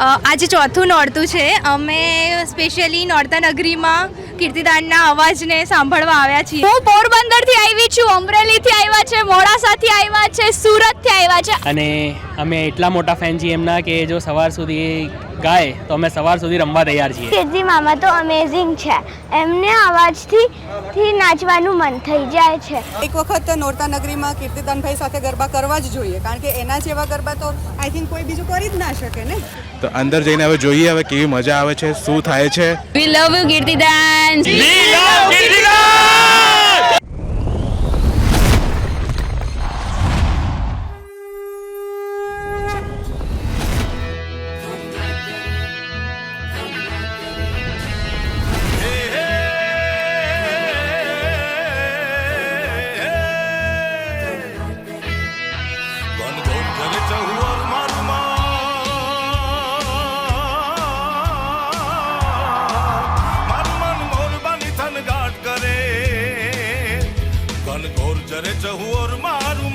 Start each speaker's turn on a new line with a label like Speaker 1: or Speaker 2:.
Speaker 1: આજે ચોથું નોરતું છે. અમે સ્પેશિયલી નોરતા નગરીમાં કીર્તિદાનના અવાજને સાંભળવા આવ્યા છીએ.
Speaker 2: હું પોરબંદરથી આવી છું, અમરેલીથી આવ્યા છે, મોડાસાથી આવ્યા છે, સુરતથી આવ્યા છે.
Speaker 3: અને અમે એટલા મોટા ફેન છીએ એમના કે જો સવાર સુધી ગાય તો અમે સવાર સુધી રમવા તૈયાર છીએ.
Speaker 4: કીર્તિ મામા તો અમેઝિંગ છે. એમને અવાજથી નાચવાનું મન થઈ જાય છે.
Speaker 5: એક વખત નોરતા નગરીમાં કીર્તિદાનભાઈ સાથે ગરબા કરવા જ જોઈએ, કારણ કે એના જેવા ગરબા તો આઈ થિંક કોઈ બીજું કરી જ ના શકે ને.
Speaker 6: તો અંદર જઈને હવે જોઈએ હવે કેવી મજા આવે છે, શું થાય છે.
Speaker 2: વી લવ યુ કીર્તિદાન.
Speaker 7: जरे चहु और मारू